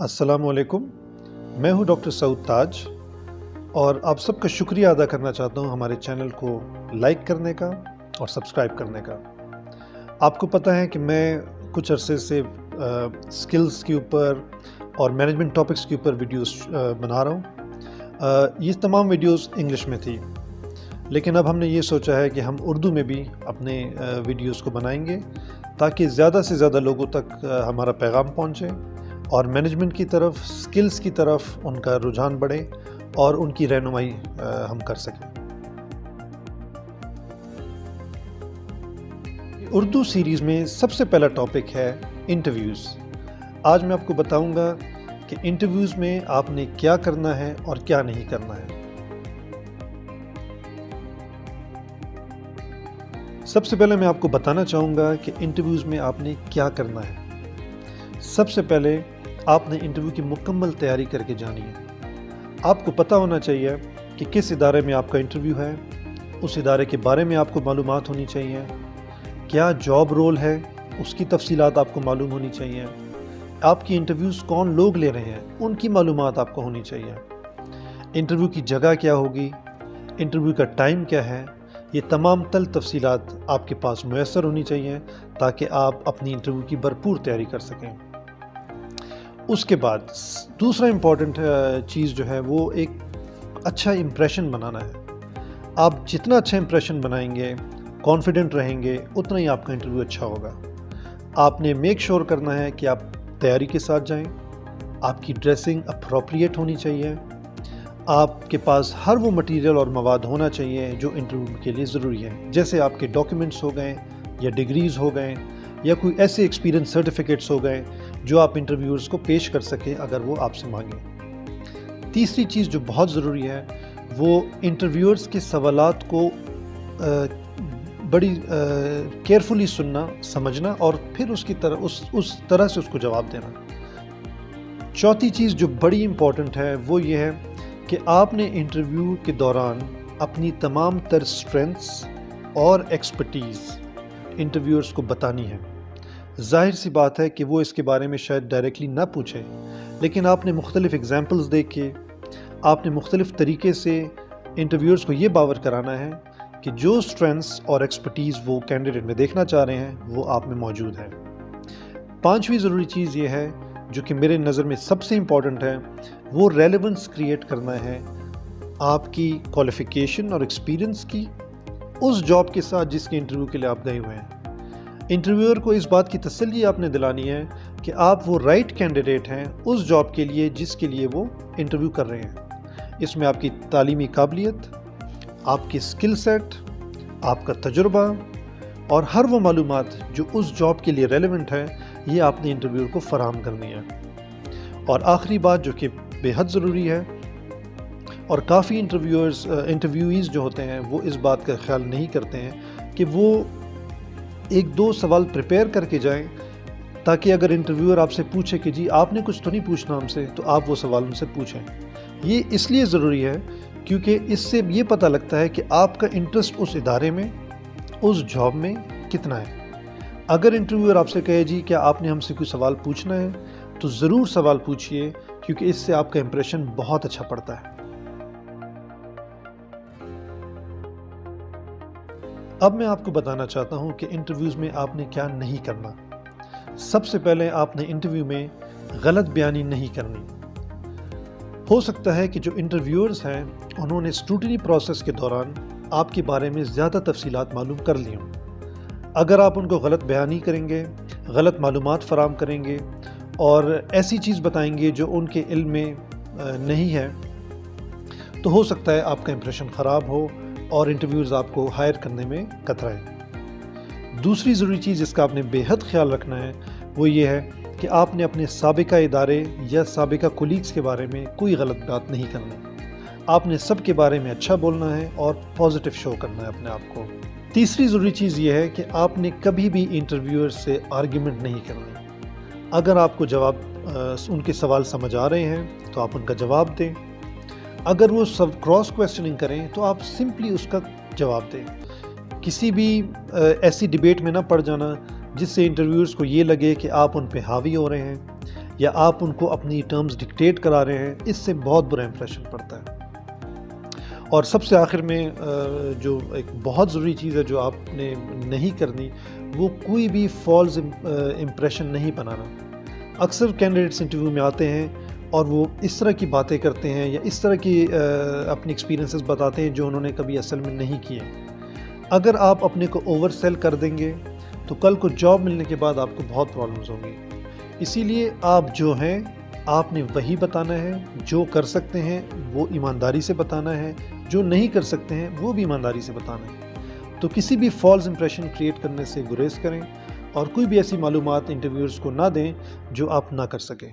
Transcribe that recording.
السلام علیکم، میں ہوں ڈاکٹر سعود تاج اور آپ سب کا شکریہ ادا کرنا چاہتا ہوں ہمارے چینل کو لائک کرنے کا اور سبسکرائب کرنے کا۔ آپ کو پتہ ہے کہ میں کچھ عرصے سے سکلز کے اوپر اور مینجمنٹ ٹاپکس کے اوپر ویڈیوز بنا رہا ہوں۔ یہ تمام ویڈیوز انگلش میں تھی، لیکن اب ہم نے یہ سوچا ہے کہ ہم اردو میں بھی اپنے ویڈیوز کو بنائیں گے تاکہ زیادہ سے زیادہ لوگوں تک ہمارا پیغام پہنچے اور مینجمنٹ کی طرف، سکلز کی طرف ان کا رجحان بڑھے اور ان کی رہنمائی ہم کر سکیں۔ اردو سیریز میں سب سے پہلا ٹاپک ہے انٹرویوز۔ آج میں آپ کو بتاؤں گا کہ انٹرویوز میں آپ نے کیا کرنا ہے اور کیا نہیں کرنا ہے۔ سب سے پہلے میں آپ کو بتانا چاہوں گا کہ انٹرویوز میں آپ نے کیا کرنا ہے۔ سب سے پہلے آپ نے انٹرویو کی مکمل تیاری کر کے جانی ہے۔ آپ کو پتہ ہونا چاہیے کہ کس ادارے میں آپ کا انٹرویو ہے، اس ادارے کے بارے میں آپ کو معلومات ہونی چاہیے، کیا جاب رول ہے اس کی تفصیلات آپ کو معلوم ہونی چاہیے، آپ کی انٹرویوز کون لوگ لے رہے ہیں ان کی معلومات آپ کو ہونی چاہیے، انٹرویو کی جگہ کیا ہوگی، انٹرویو کا ٹائم کیا ہے، یہ تمام تفصیلات آپ کے پاس میسر ہونی چاہیے تاکہ آپ اپنی انٹرویو کی بھرپور تیاری کر سکیں۔ اس کے بعد دوسرا امپورٹنٹ چیز جو ہے وہ ایک اچھا امپریشن بنانا ہے۔ آپ جتنا اچھا امپریشن بنائیں گے، کانفیڈنٹ رہیں گے، اتنا ہی آپ کا انٹرویو اچھا ہوگا۔ آپ نے میک شور کرنا ہے کہ آپ تیاری کے ساتھ جائیں، آپ کی ڈریسنگ اپروپریٹ ہونی چاہیے، آپ کے پاس ہر وہ مٹیریل اور مواد ہونا چاہیے جو انٹرویو کے لیے ضروری ہے، جیسے آپ کے ڈاکیومنٹس ہو گئے یا ڈگریز ہو گئے یا کوئی ایسے ایکسپیرینس سرٹیفکیٹس ہو گئے جو آپ انٹرویورز کو پیش کر سکیں اگر وہ آپ سے مانگیں۔ تیسری چیز جو بہت ضروری ہے وہ انٹرویورز کے سوالات کو بڑی کیئرفلی سننا، سمجھنا اور پھر اس طرح سے اس کو جواب دینا۔ چوتھی چیز جو بڑی امپورٹنٹ ہے وہ یہ ہے کہ آپ نے انٹرویو کے دوران اپنی تمام تر اسٹرینتھس اور ایکسپرٹیز انٹرویورز کو بتانی ہے۔ ظاہر سی بات ہے کہ وہ اس کے بارے میں شاید ڈائریکٹلی نہ پوچھیں، لیکن آپ نے مختلف ایگزامپلز دیکھ کے، آپ نے مختلف طریقے سے انٹرویورز کو یہ باور کرانا ہے کہ جو اسٹرینتھس اور ایکسپرٹیز وہ کینڈیڈیٹ میں دیکھنا چاہ رہے ہیں وہ آپ میں موجود ہے۔ پانچویں ضروری چیز یہ ہے جو کہ میرے نظر میں سب سے امپورٹنٹ ہے، وہ ریلیونس کریٹ کرنا ہے آپ کی کوالیفیکیشن اور ایکسپیرینس کی اس جاب کے ساتھ جس کے انٹرویو کے لیے آپ گئے ہوئے ہیں۔ انٹرویور کو اس بات کی تسلی آپ نے دلانی ہے کہ آپ وہ رائٹ کینڈیڈیٹ ہیں اس جاب کے لیے جس کے لیے وہ انٹرویو کر رہے ہیں۔ اس میں آپ کی تعلیمی قابلیت، آپ کی اسکل سیٹ، آپ کا تجربہ اور ہر وہ معلومات جو اس جاب کے لیے ریلیونٹ ہے، یہ آپ نے انٹرویور کو فراہم کرنی ہے۔ اور آخری بات جو کہ بے حد ضروری ہے اور کافی انٹرویویز جو ہوتے ہیں وہ اس بات کا خیال نہیں کرتے ہیں کہ وہ ایک دو سوال پریپیئر کر کے جائیں تاکہ اگر انٹرویور آپ سے پوچھے کہ جی آپ نے کچھ تو نہیں پوچھنا ہم سے، تو آپ وہ سوال ان سے پوچھیں۔ یہ اس لیے ضروری ہے کیونکہ اس سے یہ پتہ لگتا ہے کہ آپ کا انٹرسٹ اس ادارے میں، اس جاب میں کتنا ہے۔ اگر انٹرویور آپ سے کہے جی کیا آپ نے ہم سے کوئی سوال پوچھنا ہے، تو ضرور سوال پوچھئے کیونکہ اس سے آپ کا امپریشن بہت اچھا پڑتا ہے۔ اب میں آپ کو بتانا چاہتا ہوں کہ انٹرویوز میں آپ نے کیا نہیں کرنا۔ سب سے پہلے آپ نے انٹرویو میں غلط بیانی نہیں کرنی۔ ہو سکتا ہے کہ جو انٹرویورز ہیں انہوں نے اسکروٹنی پروسیس کے دوران آپ کے بارے میں زیادہ تفصیلات معلوم کر لی ہوں۔ اگر آپ ان کو غلط بیانی کریں گے، غلط معلومات فراہم کریں گے اور ایسی چیز بتائیں گے جو ان کے علم میں نہیں ہے، تو ہو سکتا ہے آپ کا امپریشن خراب ہو اور انٹرویوز آپ کو ہائر کرنے میں کترائیں۔ دوسری ضروری چیز جس کا آپ نے بے حد خیال رکھنا ہے وہ یہ ہے کہ آپ نے اپنے سابقہ ادارے یا سابقہ کولیگز کے بارے میں کوئی غلط بات نہیں کرنی۔ آپ نے سب کے بارے میں اچھا بولنا ہے اور پازیٹیو شو کرنا ہے اپنے آپ کو۔ تیسری ضروری چیز یہ ہے کہ آپ نے کبھی بھی انٹرویور سے آرگیومنٹ نہیں کرنی۔ اگر آپ کو ان کے سوال سمجھ آ رہے ہیں تو آپ ان کا جواب دیں، اگر وہ سب کراس کویسچننگ کریں تو آپ سمپلی اس کا جواب دیں۔ کسی بھی ایسی ڈیبیٹ میں نہ پڑ جانا جس سے انٹرویورز کو یہ لگے کہ آپ ان پہ حاوی ہو رہے ہیں یا آپ ان کو اپنی ٹرمز ڈکٹیٹ کرا رہے ہیں، اس سے بہت برا امپریشن پڑتا ہے۔ اور سب سے آخر میں جو ایک بہت ضروری چیز ہے جو آپ نے نہیں کرنی، وہ کوئی بھی فالس امپریشن نہیں بنانا۔ اکثر کینڈیڈیٹس انٹرویو میں آتے ہیں اور وہ اس طرح کی باتیں کرتے ہیں یا اس طرح کی اپنی ایکسپیرینسز بتاتے ہیں جو انہوں نے کبھی اصل میں نہیں کیے۔ اگر آپ اپنے کو اوور سیل کر دیں گے تو کل کو جاب ملنے کے بعد آپ کو بہت پرابلمز ہوں گی۔ اسی لیے آپ جو ہیں آپ نے وہی بتانا ہے، جو کر سکتے ہیں وہ ایمانداری سے بتانا ہے، جو نہیں کر سکتے ہیں وہ بھی ایمانداری سے بتانا ہے۔ تو کسی بھی فالس امپریشن کریٹ کرنے سے گریز کریں اور کوئی بھی ایسی معلومات انٹرویورز کو نہ دیں جو آپ نہ کر سکیں۔